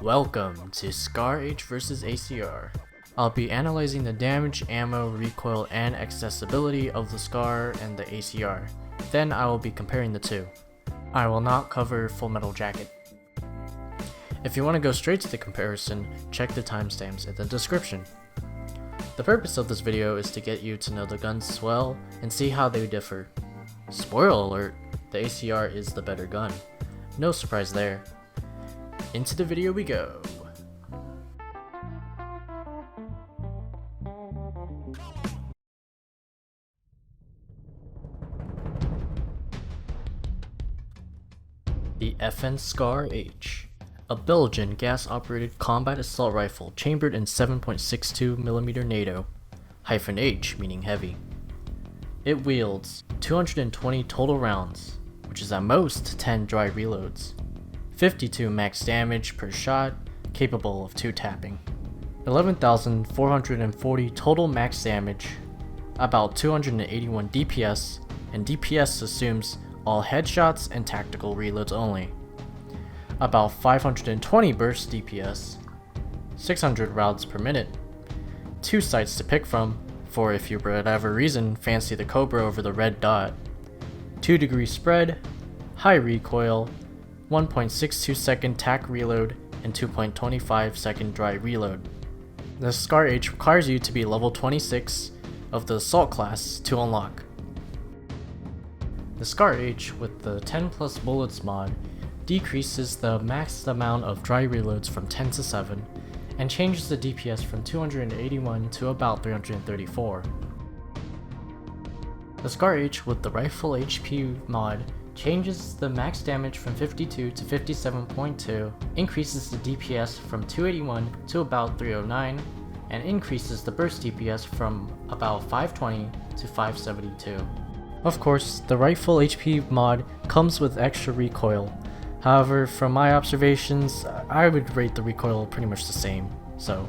Welcome to SCAR H vs ACR. I'll be analyzing the damage, ammo, recoil, and accessibility of the SCAR and the ACR. Then I will be comparing the two. I will not cover Full Metal Jacket. If you want to go straight to the comparison, check the timestamps in the description. The purpose of this video is to get you to know the guns well and see how they differ. Spoiler alert, the ACR is the better gun. No surprise there. Into the video we go. The FN SCAR H, a Belgian gas-operated combat assault rifle chambered in 7.62mm NATO, -H meaning heavy. It wields 220 total rounds, which is at most 10 dry reloads, 52 max damage per shot, capable of 2 tapping, 11,440 total max damage, about 281 DPS, and DPS assumes all headshots and tactical reloads only, about 520 burst DPS, 600 rounds per minute, 2 sights to pick from, for if you for whatever reason fancy the Cobra over the red dot, 2-degree spread, high recoil, 1.62 second tac reload, and 2.25 second dry reload. The SCAR H requires you to be level 26 of the assault class to unlock. The SCAR H with the 10 plus bullets mod decreases the max amount of dry reloads from 10 to 7 and changes the DPS from 281 to about 334. The SCAR H with the rifle HP mod changes the max damage from 52 to 57.2, increases the DPS from 281 to about 309, and increases the burst DPS from about 520 to 572. Of course, the rifle HP mod comes with extra recoil. However, from my observations, I would rate the recoil pretty much the same, so.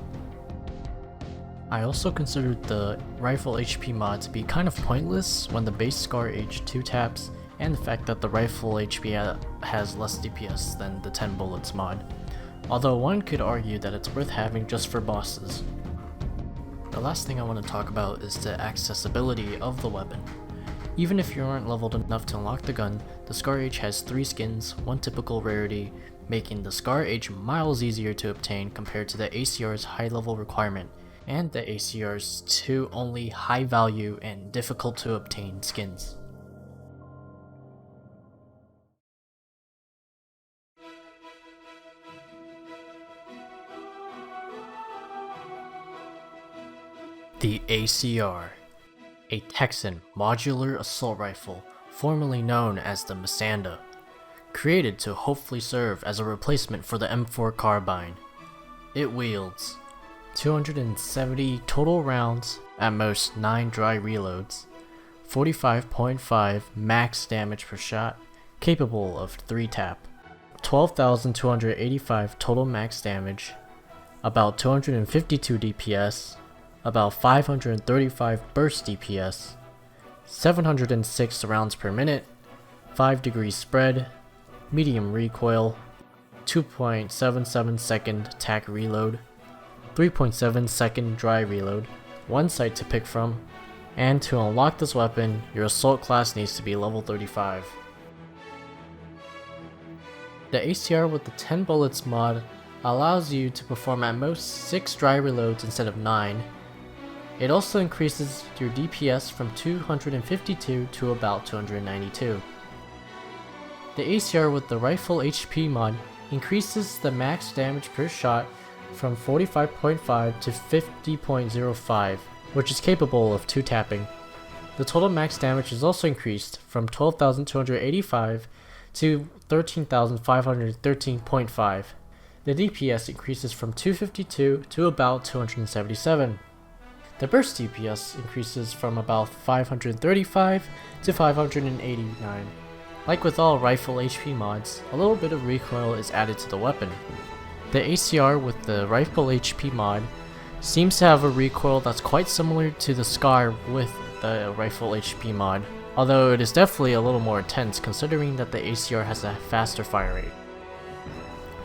I also considered the rifle HP mod to be kind of pointless when the base SCAR H 2 taps, and the fact that the rifle HP has less DPS than the 10 bullets mod, although one could argue that it's worth having just for bosses. The last thing I want to talk about is the accessibility of the weapon. Even if you aren't leveled enough to unlock the gun, the SCAR H has 3 skins, 1 typical rarity, making the SCAR H miles easier to obtain compared to the ACR's high level requirement, and the ACR's 2 only high value and difficult to obtain skins. The ACR, a Texan modular assault rifle formerly known as the Masanda, created to hopefully serve as a replacement for the M4 carbine. It wields 270 total rounds, at most 9 dry reloads, 45.5 max damage per shot, capable of 3 tap, 12,285 total max damage, about 252 DPS, about 535 burst DPS, 706 rounds per minute, 5-degree spread, medium recoil, 2.77 second tac reload, 3.7 second dry reload, 1 sight to pick from, and to unlock this weapon, your assault class needs to be level 35. The ACR with the 10 bullets mod allows you to perform at most 6 dry reloads instead of 9. It also increases your DPS from 252 to about 292. The ACR with the rifle HP mod increases the max damage per shot from 45.5 to 50.05, which is capable of 2 tapping. The total max damage is also increased from 12,285 to 13,513.5. The DPS increases from 252 to about 277. The burst DPS increases from about 535 to 589. Like with all rifle HP mods, a little bit of recoil is added to the weapon. The ACR with the rifle HP mod seems to have a recoil that's quite similar to the SCAR with the rifle HP mod, although it is definitely a little more intense considering that the ACR has a faster fire rate.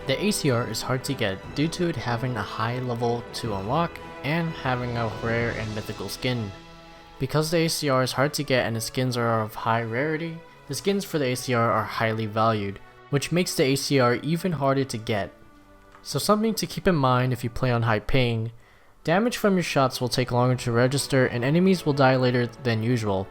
The ACR is hard to get due to it having a high level to unlock and having a rare and mythical skin. Because the ACR is hard to get and the skins are of high rarity, the skins for the ACR are highly valued, which makes the ACR even harder to get. So something to keep in mind if you play on high ping: damage from your shots will take longer to register and enemies will die later than usual.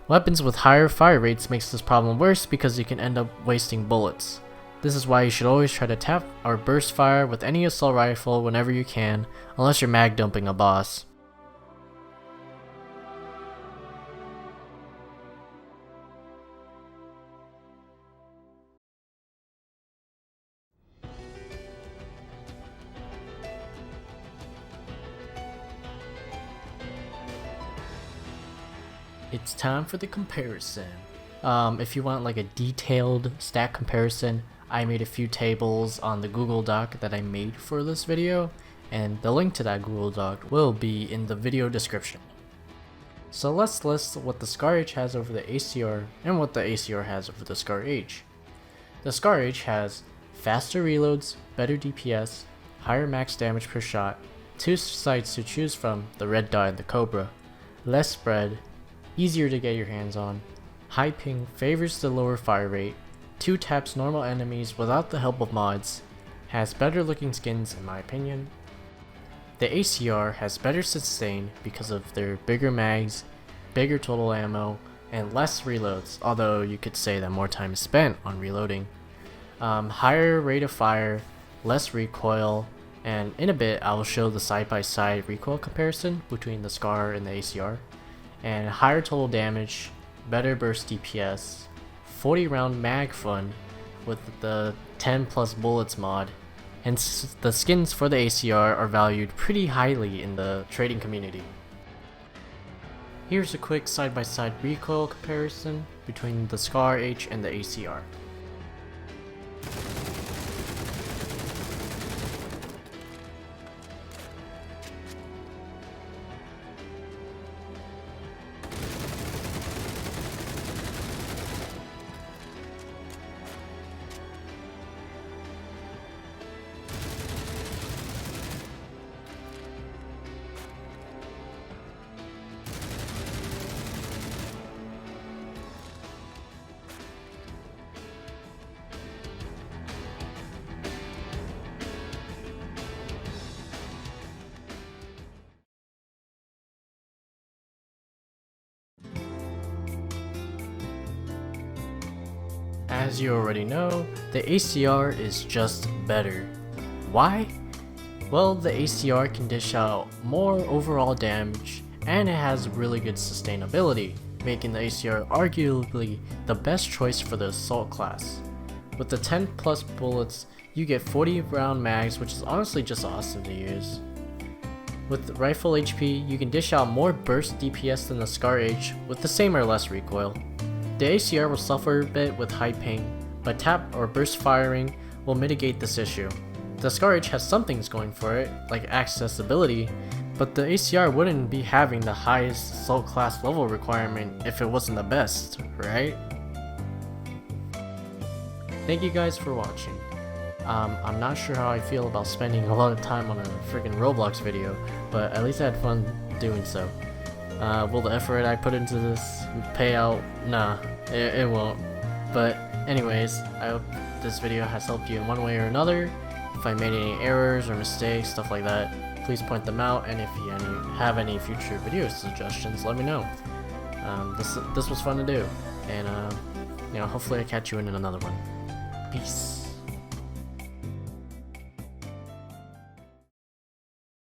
Weapons with higher fire rates makes this problem worse because you can end up wasting bullets. This is why you should always try to tap or burst fire with any assault rifle whenever you can, unless you're mag dumping a boss. It's time for the comparison. If you want like a detailed stat comparison, I made a few tables on the Google Doc that I made for this video, and the link to that Google Doc will be in the video description. So let's list what the Scar H has over the ACR and what the ACR has over the Scar H. The Scar H has faster reloads, better DPS, higher max damage per shot, 2 sights to choose from, the red dot and the cobra, less spread, easier to get your hands on, high ping favors the lower fire rate, 2 taps normal enemies without the help of mods, has better looking skins in my opinion. The ACR has better sustain because of their bigger mags, bigger total ammo, and less reloads, although you could say that more time is spent on reloading. Higher rate of fire, less recoil, and in a bit I will show the side-by-side recoil comparison between the Scar and the ACR. And higher total damage, better burst DPS, 40 round mag fun with the 10 plus bullets mod, and the skins for the ACR are valued pretty highly in the trading community. Here's a quick side-by-side recoil comparison between the Scar H and the ACR. As you already know, the ACR is just better. Why? Well, the ACR can dish out more overall damage and it has really good sustainability, making the ACR arguably the best choice for the assault class. With the 10 plus bullets, you get 40 round mags, which is honestly just awesome to use. With rifle HP, you can dish out more burst DPS than the Scar H with the same or less recoil. The ACR will suffer a bit with high ping, but tap or burst firing will mitigate this issue. The Scar H has some things going for it, like accessibility, but the ACR wouldn't be having the highest assault class level requirement if it wasn't the best, right? Thank you guys for watching. I'm not sure how I feel about spending a lot of time on a freaking Roblox video, but at least I had fun doing so. Will the effort I put into this pay out? Nah, it won't. But anyways, I hope this video has helped you in one way or another. If I made any errors or mistakes, stuff like that, please point them out, and if you have any future video suggestions, let me know. This was fun to do, and hopefully I catch you in another one. Peace.